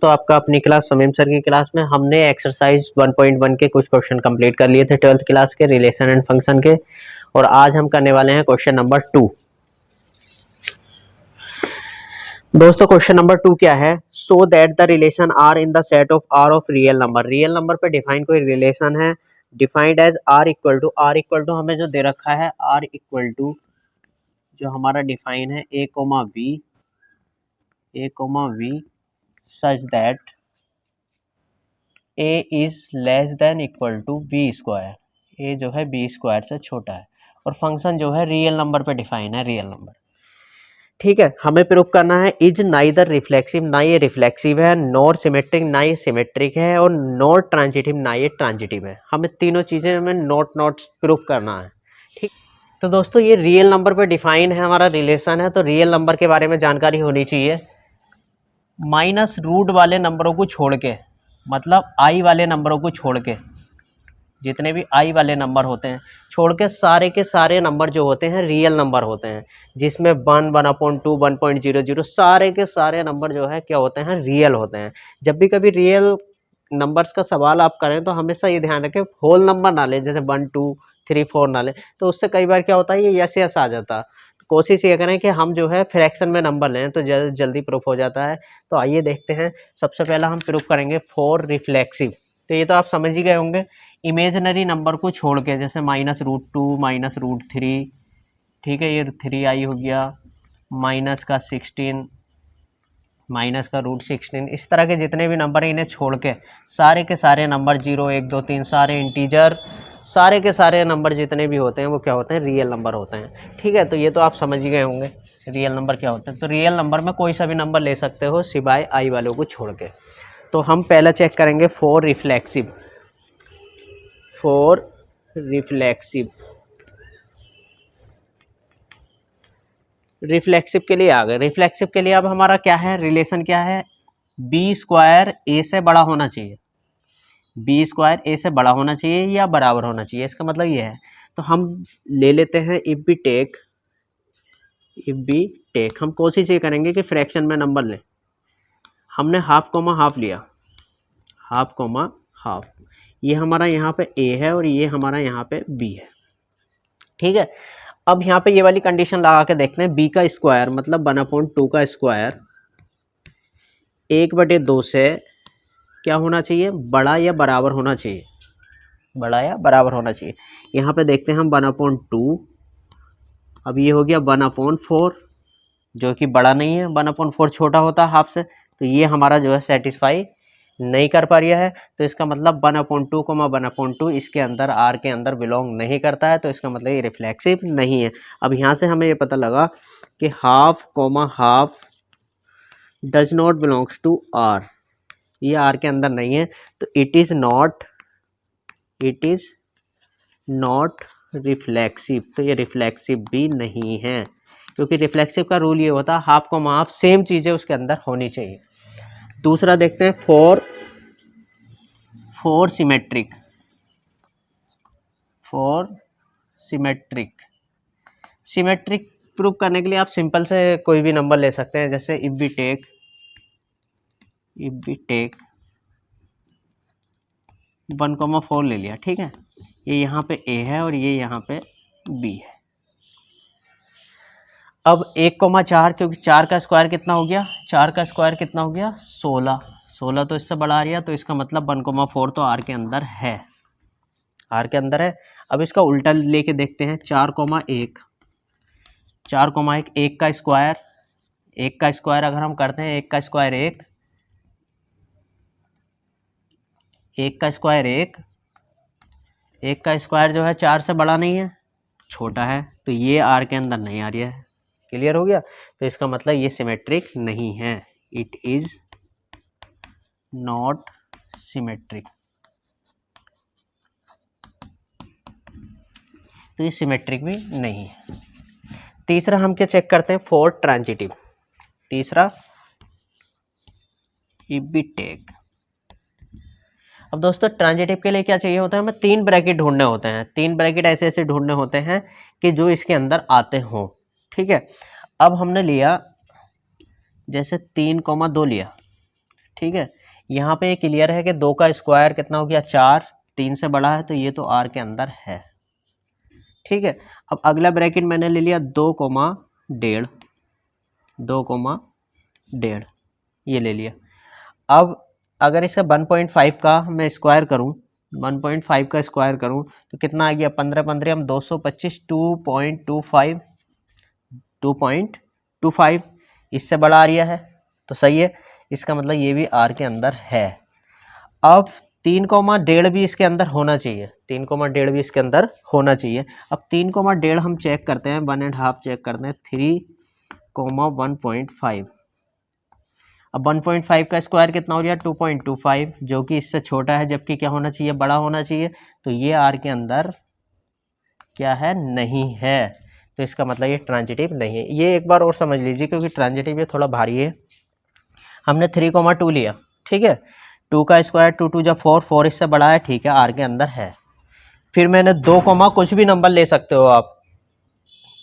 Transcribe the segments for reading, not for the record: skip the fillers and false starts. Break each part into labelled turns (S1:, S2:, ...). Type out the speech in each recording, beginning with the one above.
S1: तो आपका अपनी क्लास समीम सर की क्लास में हमने एक्सरसाइज 1.1 के कुछ क्वेश्चन कंप्लीट कर लिए थे 12th क्लास के रिलेशन एंड फंक्शन के। और आज हम करने वाले हैं क्वेश्चन नंबर 2। दोस्तों क्वेश्चन नंबर 2 क्या है? So that the relation R in the set of R of real number पे डिफाइन कोई रिलेशन है defined as R equal to हमें जो दे रखा है आर इक्वल टू जो हमारा डिफाइन है ए comma B such that A is less than equal to B square. A जो है बी स्क्वायर से छोटा है और फंक्शन जो है रियल नंबर पे डिफाइन है रियल नंबर। ठीक है, हमें प्रूव करना है इज नाइदर रिफ्लेक्सिव, ना ये रिफ्लेक्सिव है, नॉर सिमेट्रिक, ना ये सिमेट्रिक है, और नॉर ट्रांजिटिव, ना ये ट्रांजिटिव है। हमें तीनों चीजें हमें नॉट प्रूव करना है। ठीक, तो दोस्तों ये रियल नंबर पे डिफाइन है हमारा रिलेशन है, तो रियल नंबर के बारे में जानकारी होनी चाहिए। माइनस रूट वाले नंबरों को छोड़ के, मतलब आई वाले नंबरों को छोड़ के, जितने भी आई वाले नंबर होते हैं छोड़ के सारे के सारे नंबर जो होते हैं रियल नंबर होते हैं, जिसमें 1/2 1.00 सारे के सारे नंबर जो है क्या होते हैं, रियल होते हैं। जब भी कभी रियल नंबर्स का सवाल आप करें तो हमेशा ये ध्यान रखें होल नंबर ना लें, जैसे 1 2 3 4 ना लें, तो उससे कई बार क्या होता है ये यस आ जाता। कोशिश ये करें कि हम जो है फ्रैक्शन में नंबर लें तो जल्दी प्रूफ हो जाता है। तो आइए देखते हैं। सबसे पहला हम प्रूफ करेंगे फॉर रिफ्लेक्सिव। तो ये तो आप समझ ही गए होंगे, इमेजनरी नंबर को छोड़ के, जैसे -√2 -√3, ठीक है, ये 3i हो गया, माइनस का 16, माइनस का √16, इस तरह के जितने भी नंबर हैं इन्हें छोड़ के सारे के सारे नंबर 0 1 2 3 सारे इंटीजर, सारे के सारे नंबर जितने भी होते हैं वो क्या होते हैं, रियल नंबर होते हैं। ठीक है, तो ये तो आप समझ ही गए होंगे रियल नंबर क्या होते हैं। तो रियल नंबर में कोई सा भी नंबर ले सकते हो सिवाय आई वालों को छोड़ के। तो हम पहला चेक करेंगे फॉर रिफ्लेक्सिव। रिफ्लेक्सिव के लिए आ गए। रिफ्लेक्सिव के लिए अब हमारा क्या है, रिलेशन क्या है, बी स्क्वायर ए से बड़ा होना चाहिए, बी स्क्वायर ए से बड़ा होना चाहिए या बराबर होना चाहिए, इसका मतलब ये है। तो हम ले लेते हैं इफ बी टेक हम कोशिश ये करेंगे कि फ्रैक्शन में नंबर लें। हमने हाफ कोमा हाफ लिया, हाफ कोमा हाफ, ये हमारा यहाँ पे ए है और ये हमारा यहाँ पे बी है। ठीक है, अब यहाँ पे ये वाली कंडीशन लगा के देखते हैं, बी का स्क्वायर मतलब 1/2 का स्क्वायर 1/2 से क्या होना चाहिए, बड़ा या बराबर होना चाहिए, बड़ा या बराबर होना चाहिए। यहाँ पे देखते हैं हम 1/2, अब ये हो गया 1/4 जो कि बड़ा नहीं है, 1/4 छोटा होता है हाफ से, तो ये हमारा जो है सेटिस्फाई नहीं कर पा रहा है। तो इसका मतलब 1/2 1/2 इसके अंदर आर के अंदर बिलोंग नहीं करता है, तो इसका मतलब ये रिफ्लेक्सिव नहीं है। अब यहाँ से हमें ये पता लगा कि half comma half does not belongs to R, ये आर के अंदर नहीं है, तो इट इज़ नॉट रिफ्लेक्सिव। तो ये रिफ्लेक्सिव भी नहीं है, क्योंकि रिफ्लेक्सिव का रूल ये होता है हाफ कोमा हाफ सेम चीज़ें उसके अंदर होनी चाहिए। दूसरा देखते हैं फॉर सिमेट्रिक। सिमेट्रिक प्रूव करने के लिए आप सिंपल से कोई भी नंबर ले सकते हैं, जैसे इफ बी टेक 1,4 ले लिया। ठीक है, ये यहाँ पे ए है और ये यहाँ पे बी है। अब 1,4, क्योंकि 4 का स्क्वायर कितना हो गया, 4 का स्क्वायर कितना हो गया 16 तो इससे बड़ा आ रहा है, तो इसका मतलब 1,4 तो आर के अंदर है, आर के अंदर है। अब इसका उल्टा लेके देखते हैं, 4,1 1 का स्क्वायर, 1 का स्क्वायर अगर हम करते हैं, 1 का स्क्वायर 1 का स्क्वायर 1 का स्क्वायर जो है 4 से बड़ा नहीं है, छोटा है, तो ये आर के अंदर नहीं आ रही है। क्लियर हो गया, तो इसका मतलब ये सिमेट्रिक नहीं है, इट इज नॉट सिमेट्रिक। तो ये सिमेट्रिक भी नहीं है। तीसरा हम क्या चेक करते हैं, फॉर ट्रांजिटिव। तीसरा इफ बी टेक। अब दोस्तों ट्रांजिटिव के लिए क्या चाहिए होता है, हमें 3 ब्रैकेट ढूंढने होते हैं, 3 ब्रैकेट ऐसे ढूंढने होते हैं कि जो इसके अंदर आते हों। ठीक है, अब हमने लिया जैसे 3,2 लिया। ठीक है, यहाँ पे क्लियर है कि 2 का स्क्वायर कितना हो गया 4, 3 से बड़ा है तो ये तो R के अंदर है। ठीक है, अब अगला ब्रैकेट मैंने ले लिया 2,1/2, 2,1/2 ये ले लिया। अब अगर इसे 1.5 का मैं स्क्वायर करूं, 1.5 का स्क्वायर करूं तो कितना आ गया 15 15 हम 225, 2.25, 2.25 इससे बड़ा आ रहा है तो सही है, इसका मतलब ये भी R के अंदर है। अब 3,1/2 भी इसके अंदर होना चाहिए, 3,1/2 भी इसके अंदर होना चाहिए। अब 3,1/2 हम चेक करते हैं, 1.5 चेक करते हैं, 3,1.5। अब 1.5 का स्क्वायर कितना हो गया 2.25, जो कि इससे छोटा है, जबकि क्या होना चाहिए बड़ा होना चाहिए, तो ये R के अंदर क्या है नहीं है, तो इसका मतलब ये ट्रांजिटिव नहीं है। ये एक बार और समझ लीजिए क्योंकि ट्रांजिटिव ये थोड़ा भारी है। हमने 3,2 लिया, ठीक है, 2 का स्क्वायर 2 2 जब 4, 4 इससे बड़ा है, ठीक है R के अंदर है। फिर मैंने 2, कुछ भी नंबर ले सकते हो आप,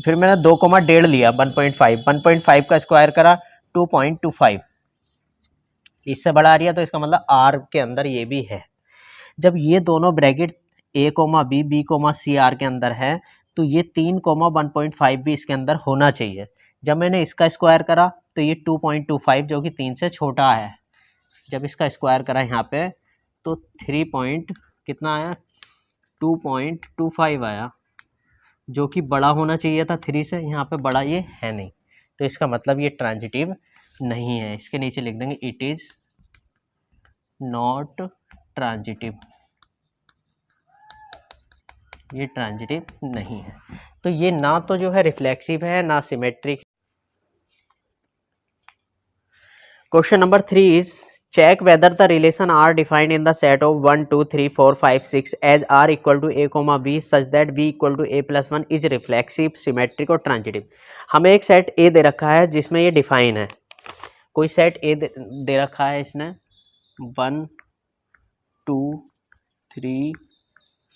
S1: फिर मैंने 2,1/2 लिया 1.5, 1.5 का स्क्वायर करा 2.25 इससे बड़ा आ रही है, तो इसका मतलब R के अंदर ये भी है। जब ये दोनों bracket A, B, B, C R के अंदर है तो ये 3,1.5 भी इसके अंदर होना चाहिए। जब मैंने इसका स्क्वायर करा तो ये 2.25 जो कि 3 से छोटा है, जब इसका स्क्वायर करा यहाँ पे तो 3 पॉइंट कितना आया 2.25 आया, जो कि बड़ा होना चाहिए था 3 से, यहाँ पे बड़ा ये है नहीं, तो इसका मतलब ये ट्रांजिटिव नहीं है। इसके नीचे लिख देंगे इट इज नॉट ट्रांजिटिव, ये ट्रांजिटिव नहीं है। तो ये ना तो जो है रिफ्लेक्सिव है ना symmetric. Question number 3 is check whether the relation R defined in the set of 1 2 3 4 5 6 as R equal to A comma B such that B equal to A plus 1 is reflexive symmetric और transitive. हमें एक set ए दे रखा है जिसमें ये define है, कोई set ए दे रखा है इसने 1 2 3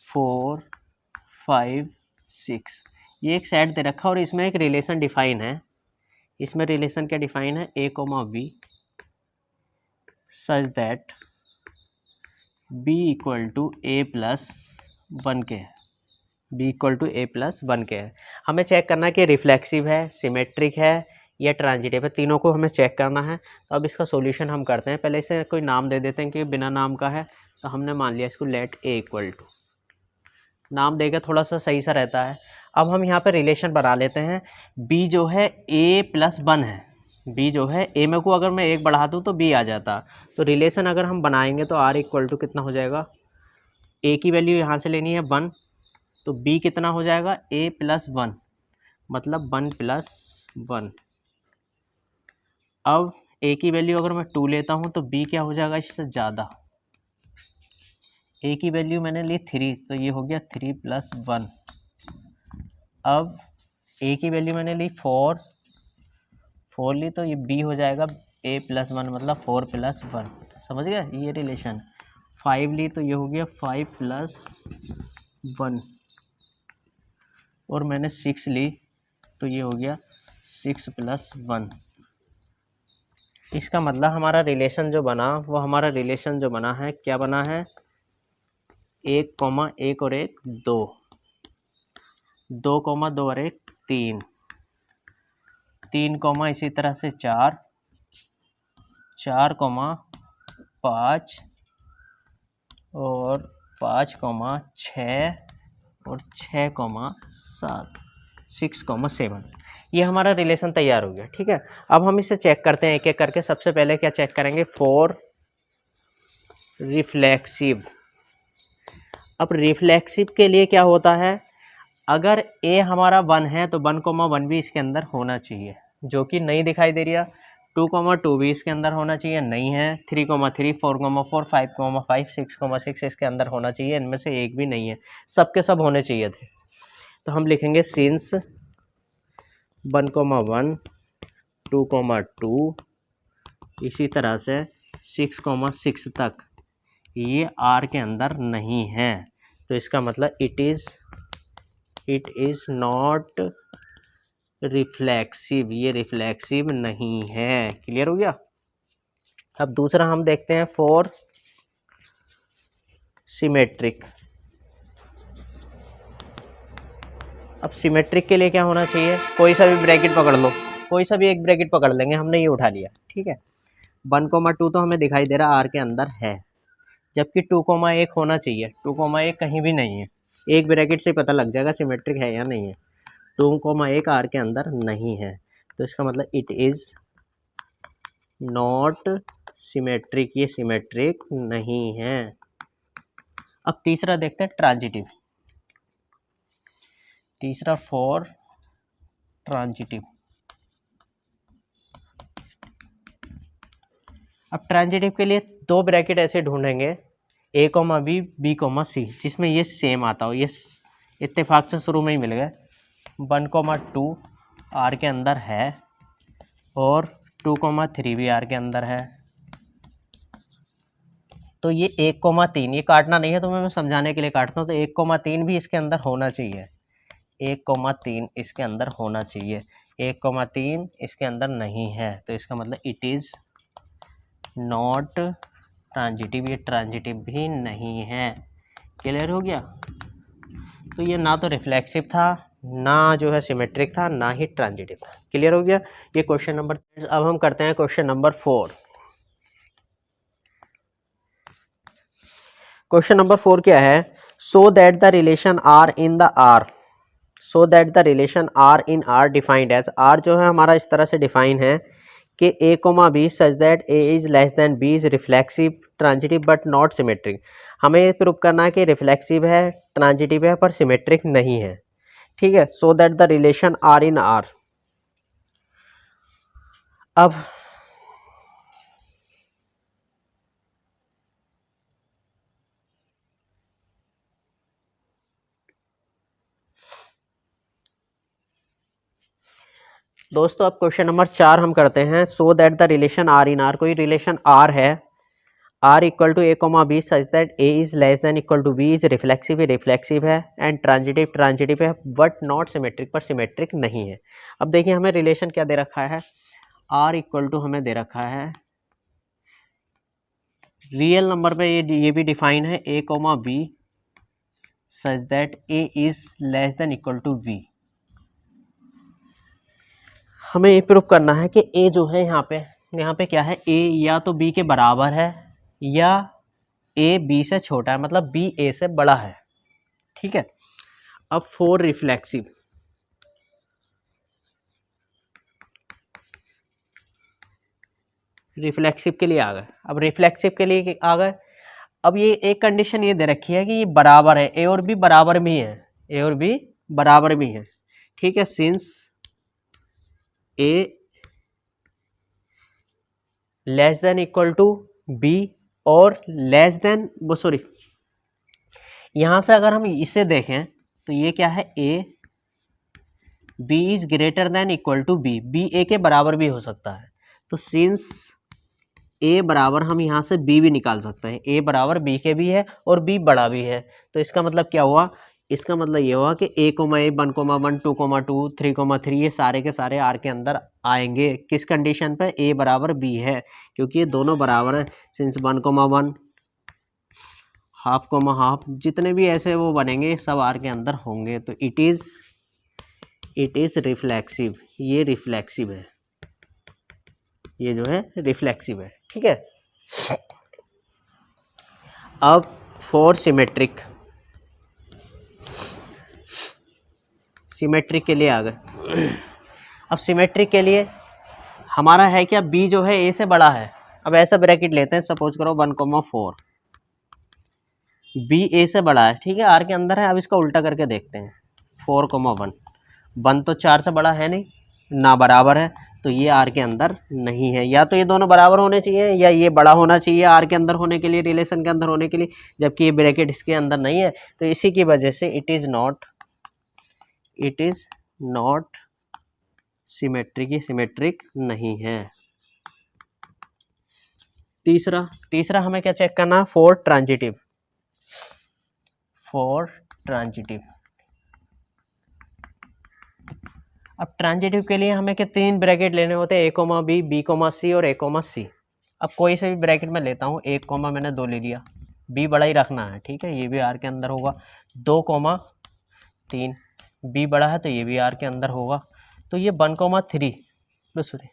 S1: 4 5 6, ये एक सेट दे रखा है और इसमें एक रिलेशन डिफाइन है। इसमें रिलेशन क्या डिफाइन है ए comma B such that B equal to A plus 1 के है, B equal to A plus 1 के है। हमें चेक करना है कि रिफ्लेक्सिव है, सिमेट्रिक है या ट्रांजिटिव है, तीनों को हमें चेक करना है। तो अब इसका सॉल्यूशन हम करते हैं। पहले इसे कोई नाम दे देते हैं कि बिना नाम का है, तो हमने मान लिया इसको लेट ए इक्वल टू, नाम देकर थोड़ा सा सही सा रहता है। अब हम यहाँ पे रिलेशन बना लेते हैं, b जो है a प्लस 1 है, b जो है a में को अगर मैं 1 बढ़ा दूँ तो b आ जाता, तो रिलेशन अगर हम बनाएंगे तो r इक्वल टू कितना हो जाएगा, a की वैल्यू यहाँ से लेनी है 1, तो b कितना हो जाएगा a प्लस 1, मतलब 1 प्लस 1। अब a की वैल्यू अगर मैं 2 लेता हूँ तो b क्या हो जाएगा इससे ज़्यादा, a की वैल्यू मैंने ली 3 तो ये हो गया 3 प्लस 1। अब a की वैल्यू मैंने ली 4 ली तो ये b हो जाएगा a प्लस 1 मतलब 4 प्लस 1, समझ गया ये रिलेशन। 5 ली तो ये हो गया 5 प्लस 1, और मैंने 6 ली तो ये हो गया 6 प्लस 1। इसका मतलब हमारा रिलेशन जो बना वो हमारा रिलेशन जो बना है क्या बना है 1, 1 और 1 2, 2, 2 और 1 3, 3, इसी तरह से 4, 4, 5 और 5, 6 और 6, 7, 6, 7, ये हमारा रिलेशन तैयार हो गया। ठीक है, अब हम इसे चेक करते हैं एक एक करके। सबसे पहले क्या चेक करेंगे फॉर रिफ्लेक्सिव। अब रिफ्लेक्सिव के लिए क्या होता है, अगर a हमारा 1 है तो 1, 1 भी इसके अंदर होना चाहिए, जो कि नहीं दिखाई दे रहा। 2, 2 भी इसके अंदर होना चाहिए, नहीं है। 3, 3, 4, 4, 5, 5, 6, 6 इसके अंदर होना चाहिए, इनमें से एक भी नहीं है, सबके सब होने चाहिए थे। तो हम लिखेंगे सिंस 1, 1, 2, 2 इसी तरह से 6, 6 तक ये R के अंदर नहीं है, तो इसका मतलब इट इज़ नॉट रिफ्लेक्सिव, ये रिफ्लेक्सिव नहीं है। क्लियर हो गया। अब दूसरा हम देखते हैं फॉर सिमेट्रिक। अब सिमेट्रिक के लिए क्या होना चाहिए, कोई सा भी ब्रैकेट पकड़ लो, कोई सा भी एक ब्रैकेट पकड़ लेंगे, हमने ये उठा लिया, ठीक है। 1,2 तो हमें दिखाई दे रहा आर के अंदर है, जबकि 2,1 होना चाहिए। 2,1 कहीं भी नहीं है, एक ब्रैकेट से पता लग जाएगा सिमेट्रिक है या नहीं है। 2,1 आर के अंदर नहीं है, तो इसका मतलब इट इज़ नॉट सिमेट्रिक, ये सिमेट्रिक नहीं है। अब तीसरा देखते हैं ट्रांजिटिव। तीसरा फॉर ट्रांजिटिव। अब ट्रांजिटिव के लिए दो ब्रैकेट ऐसे ढूंढेंगे, A comma B, B comma C, जिसमें ये सेम आता हो। ये इत्तेफाक से शुरू में ही मिल गए। 1,2 आर के अंदर है और 2,3 भी आर के अंदर है। तो ये 1,3, ये काटना नहीं है, तो मैं समझाने के लिए काटता हूँ। तो 1,3 भी इसके अंदर होना चाहिए, 1,3 इसके अंदर होना चाहिए। 1,3 इसके अंदर नहीं है, तो इसका मतलब इट इज़ नॉट ट्रांजिटिव, ये ट्रांजिटिव भी नहीं है। क्लियर हो गया। तो ये ना तो रिफ्लेक्सिव था, ना जो है सिमेट्रिक था, ना ही ट्रांजिटिव था। क्लियर हो गया। ये क्वेश्चन नंबर। अब हम करते हैं क्वेश्चन नंबर 4। क्वेश्चन नंबर 4 क्या है, so that the relation R in the R, so that the relation R in R defined as, R जो है हमारा इस तरह से डिफाइन है कि A comma B such that A is less than B is reflexive transitive but not symmetric. हमें ये प्रूव करना है कि रिफ्लेक्सिव है, ट्रांजिटिव है, पर सिमेट्रिक नहीं है, ठीक है। So that the relation R in R. अब दोस्तों, अब क्वेश्चन नंबर 4 हम करते हैं। So that the relation R in R, कोई रिलेशन आर है, R equal to A comma B such that A is less than equal to B is reflexive, reflexive है, and transitive, transitive है, but not symmetric, पर symmetric नहीं है। अब देखिए हमें रिलेशन क्या दे रखा है, आर इक्वल टू हमें दे रखा है रियल नंबर पे, ये भी डिफाइन है, ए comma B such that A is less than equal to b. हमें ये प्रूव करना है कि ए जो है यहाँ पे क्या है, ए या तो बी के बराबर है या ए बी से छोटा है, मतलब बी ए से बड़ा है, ठीक है। अब फॉर रिफ्लेक्सिव, रिफ्लेक्सिव के लिए आ गए। अब रिफ्लेक्सिव के लिए आ गए। अब ये एक कंडीशन ये दे रखी है कि ये बराबर है, ए और बी बराबर भी है, ए और बी बराबर भी है, ठीक है। Since A less than equal to B और लेस देन, सॉरी, यहाँ से अगर हम इसे देखें तो ये क्या है, a b is greater than equal to b, b a के बराबर भी हो सकता है। तो सिंस ए बराबर, हम यहाँ से बी भी निकाल सकते हैं, ए बराबर बी के भी है और बी बड़ा भी है। तो इसका मतलब क्या हुआ, इसका मतलब ये हुआ कि ए कोमा ए, 1,1, 2,2, 3,3 ये सारे के सारे आर के अंदर आएंगे। किस कंडीशन पे, ए बराबर बी है, क्योंकि ये दोनों बराबर हैं। सिंस 1,1, हाफ कोमा हाफ, जितने भी ऐसे वो बनेंगे सब आर के अंदर होंगे। तो इट इज रिफ्लेक्सिव, ये रिफ्लेक्सिव है, ये जो है रिफ्लेक्सिव है, ठीक है। अब फॉर सिमेट्रिक, सिमेट्रिक के लिए आ गए। अब सिमेट्रिक के लिए हमारा है क्या, बी जो है ए से बड़ा है। अब ऐसा ब्रैकेट लेते हैं, सपोज करो 1,4, बी ए से बड़ा है, ठीक है, आर के अंदर है। अब इसका उल्टा करके देखते हैं, 4,1, 1 तो 4 से बड़ा है नहीं, ना बराबर है, तो ये आर के अंदर नहीं है। या तो ये दोनों बराबर होने चाहिए या ये बड़ा होना चाहिए आर के अंदर होने के लिए, रिलेशन के अंदर होने के लिए, जबकि ये ब्रैकेट इसके अंदर नहीं है। तो इसी की वजह से इट इज़ नॉट सिमेट्रिक, ये सिमेट्रिक नहीं है। तीसरा हमें क्या चेक करना है, फॉर ट्रांजिटिव, अब ट्रांजिटिव के लिए हमें क्या 3 ब्रैकेट लेने होते हैं, a comma B, B comma c और ए कोमा सी। अब कोई से भी ब्रैकेट में लेता हूँ, 1 कॉमा मैंने 2 ले लिया, बी बड़ा ही रखना है, ठीक है, ये भी आर के अंदर होगा। 2 कॉमा 3, बी बड़ा है तो ये भी आर के अंदर होगा। तो ये 1 कॉमा 3, सॉरी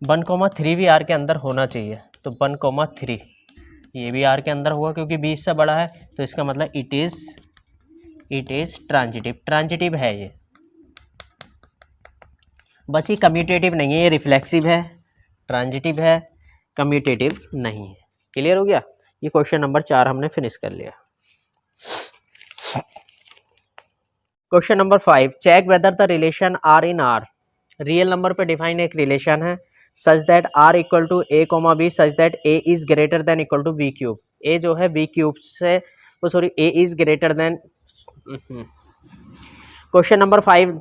S1: 1 कॉमा 3 भी आर के अंदर होना चाहिए। तो 1 कॉमा 3 ये भी आर के अंदर होगा क्योंकि 20 से बड़ा है, तो इसका मतलब इट इज ट्रांजिटिव है ये। बस ये कम्यूटेटिव नहीं है, ये रिफ्लेक्सिव है, ट्रांजिटिव है, कम्यूटेटिव नहीं है। क्लियर हो गया? ये क्वेश्चन नंबर 4 हमने फिनिश कर लिया। Question number 5, check whether the relation R in R. Real number पे डिफाइन एक रिलेशन है such that R equal to A comma B such that A is greater than equal to B cube. A जो है b cube से, sorry a is greater than. Question number 5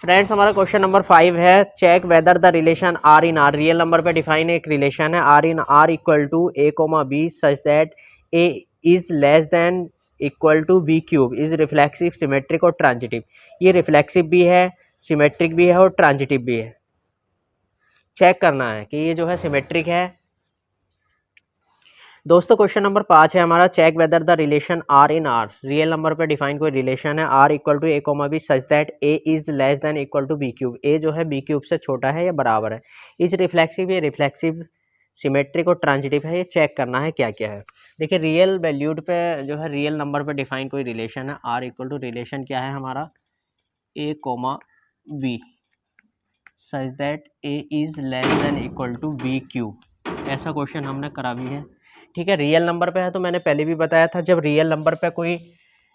S1: friends, हमारा question number 5 है check whether the relation R in R. Real number पे define एक relation है R in R equal to A comma B such that A is less than equal to B cube is reflexive, symmetric और transitive. ये reflexive भी है, symmetric भी है और ट्रांजिटिव भी है। चेक करना है कि ये जो है सिमेट्रिक है। दोस्तों क्वेश्चन नंबर 5 है हमारा check whether the relation R in R. Real number पे डिफाइन कोई रिलेशन है R equal to A comma B such that A is less than equal to B cube. A जो है b cube से छोटा है या बराबर है। इज रिफ्लेक्सिव, ये रिफ्लेक्सिव, सिमेट्रिक और ट्रांजिटिव है। ये चेक करना है क्या क्या है। देखिए रियल वैल्यूड पे जो है रियल नंबर पे डिफाइन कोई रिलेशन है आर इक्वल टू रिलेशन क्या है हमारा a comma B such that A is less than equal to B cube. ऐसा क्वेश्चन हमने करा भी है, ठीक है। रियल नंबर पे है तो मैंने पहले भी बताया था जब रियल नंबर पे कोई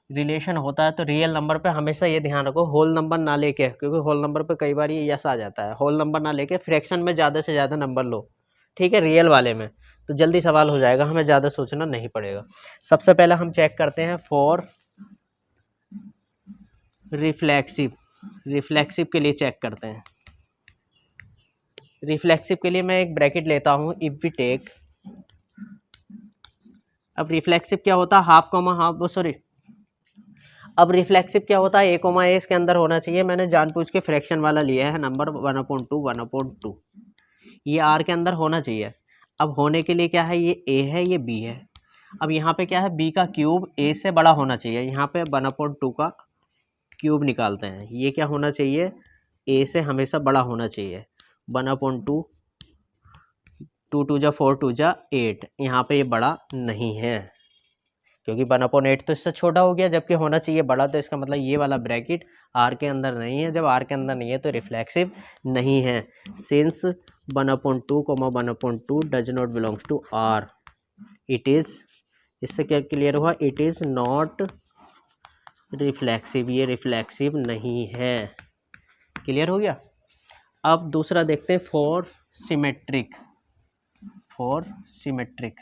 S1: रिलेशन होता है तो रियल नंबर पे हमेशा ये ध्यान रखो होल नंबर ना लेके, क्योंकि होल नंबर पे कई बार ये यस आ जाता है। होल नंबर ना लेके फ्रैक्शन में ज़्यादा से ज़्यादा नंबर लो, ठीक है, रियल वाले में, तो जल्दी सवाल हो जाएगा, हमें ज़्यादा सोचना नहीं पड़ेगा। सबसे पहले हम चेक करते हैं फॉर रिफ्लेक्सिव। रिफ्लेक्सिव के लिए चेक करते हैं। रिफ्लेक्सिव के लिए मैं एक ब्रैकेट लेता हूँ, इफ वी टेक। अब रिफ्लेक्सिव क्या होता है हाफ कोमा हाफ, सॉरी अब रिफ्लेक्सिव क्या होता है ए कोमा ए इसके अंदर होना चाहिए। मैंने जानबूझ के फ्रैक्शन वाला लिया है नंबर 1/2 1/2, ये आर के अंदर होना चाहिए। अब होने के लिए क्या है, ये ए है ये बी है। अब यहाँ पे क्या है, बी का क्यूब ए से बड़ा होना चाहिए। यहाँ पे 1/2 का क्यूब निकालते हैं, ये क्या होना चाहिए, ए से हमेशा बड़ा होना चाहिए। 1/2, 2 2 जा 4 2 जा 8, यहाँ पे ये बड़ा नहीं है क्योंकि 1/8 तो इससे छोटा हो गया, जबकि होना चाहिए बड़ा। तो इसका मतलब ये वाला ब्रैकेट आर के अंदर नहीं है। जब आर के अंदर नहीं है तो रिफ्लेक्सिव नहीं है। Since 1/2 1/2 does not belongs to R, it is, इससे क्या क्लियर हुआ, इट इज़ नॉट रिफ्लेक्सिव, ये रिफ्लेक्सिव नहीं है। क्लियर हो गया? अब दूसरा देखते हैं for symmetric. For symmetric,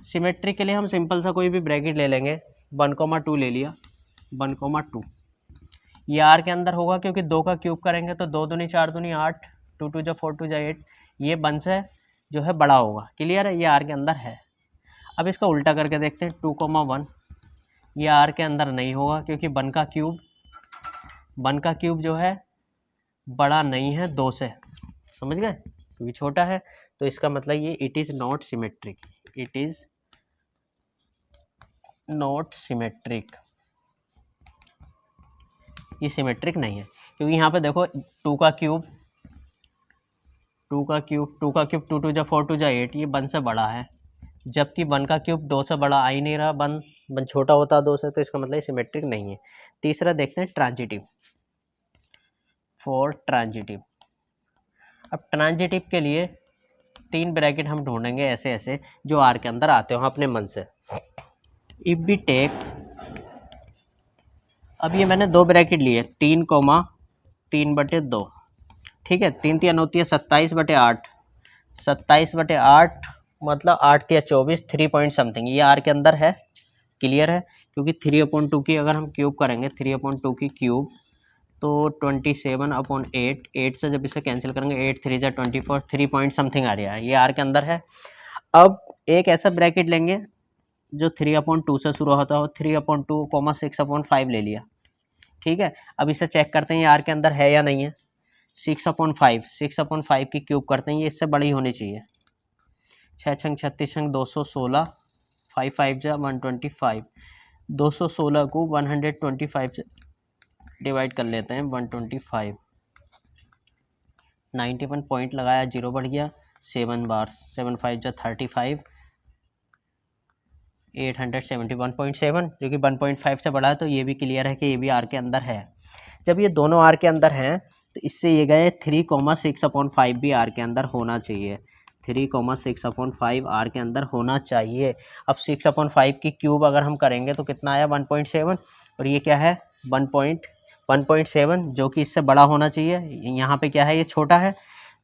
S1: symmetric के लिए हम सिंपल सा कोई भी ब्रैकेट ले लेंगे। 1,2 ले लिया, 1,2 ये आर के अंदर होगा क्योंकि 2 का क्यूब करेंगे तो 2 दूनी 4 दूनी 8, 2 2 जा 4 2 जा 8, ये 1 से जो है बड़ा होगा। क्लियर है? ये आर के अंदर है। अब इसका उल्टा करके देखते हैं, 2,1 ये आर के अंदर नहीं होगा क्योंकि 1 का क्यूब जो है बड़ा नहीं है 2 से, समझ गए, क्योंकि छोटा है। तो इसका मतलब ये it is not symmetric, it is not symmetric, ये सिमेट्रिक नहीं है। क्योंकि यहाँ पे देखो 2 का क्यूब 2 2 2 जा 4 2 जा 8, ये 1 से बड़ा है, जबकि 1 का क्यूब 2 से बड़ा आ ही नहीं रहा, 1 छोटा होता है 2 से, तो इसका मतलब ये सिमेट्रिक नहीं है। तीसरा देखते हैं ट्रांजिटिव। फॉर ट्रांजिटिव, अब ट्रांजिटिव के लिए 3 ब्रैकेट हम ढूंढेंगे ऐसे ऐसे जो आर के अंदर आते हो अपने मन से। इफ बी टेक, अब ये मैंने 2 ब्रैकेट लिए, 3,3/2, ठीक है, 3 3 होती है 27/8, 27/8 मतलब 8 या 24, 3 पॉइंट समथिंग, ये आर के अंदर है। क्लियर है? क्योंकि 3/2 की अगर हम क्यूब करेंगे, 3/2 की क्यूब तो 27/8, 8 से जब इसे कैंसिल करेंगे 8 3 जा 24, 3 पॉइंट समथिंग आ रहा है, ये आर के अंदर है। अब एक ऐसा ब्रैकेट लेंगे जो 3/2 से शुरू होता हो, 3/2, 6/5 ले लिया, ठीक है। अब इसे चेक करते हैं ये आर के अंदर है या नहीं है। 6/5 की क्यूब करते हैं, ये इससे बड़ी होनी चाहिए। 6 छंग 36 छंग 216, 5 5 जा 125, 216 को 125 से डिवाइड कर लेते हैं, 125, 91 पॉइंट लगाया, 0 बढ़ गया, 7 बार, 7 5 जा 35, 871.7, जो कि 1.5 से बड़ा है, तो ये भी क्लियर है कि ये भी आर के अंदर है। जब ये दोनों आर के अंदर हैं तो इससे ये गए 3,6/5 भी आर के अंदर होना चाहिए, 3,6/5 आर के अंदर होना चाहिए। अब 6/5 की क्यूब अगर हम करेंगे तो कितना आया, 1.7, और ये क्या है 1.7, जो कि इससे बड़ा होना चाहिए। यहाँ पे क्या है, ये छोटा है,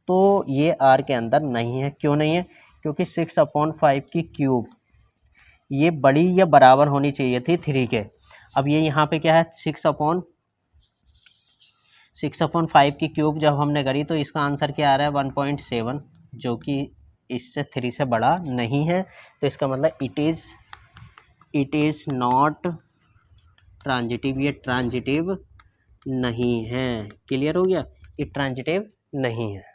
S1: तो ये आर के अंदर नहीं है। क्यों नहीं है? क्योंकि 6/5 की क्यूब ये बड़ी या बराबर होनी चाहिए थी 3 के। अब ये यहाँ पे क्या है, 6/5 की क्यूब जब हमने करी तो इसका आंसर क्या आ रहा है, 1.7, जो कि इससे 3 से बड़ा नहीं है। तो इसका मतलब इट इज़ नॉट ट्रांजिटिव, ये ट्रांजिटिव नहीं है। क्लियर हो गया, ये ट्रांजिटिव नहीं है।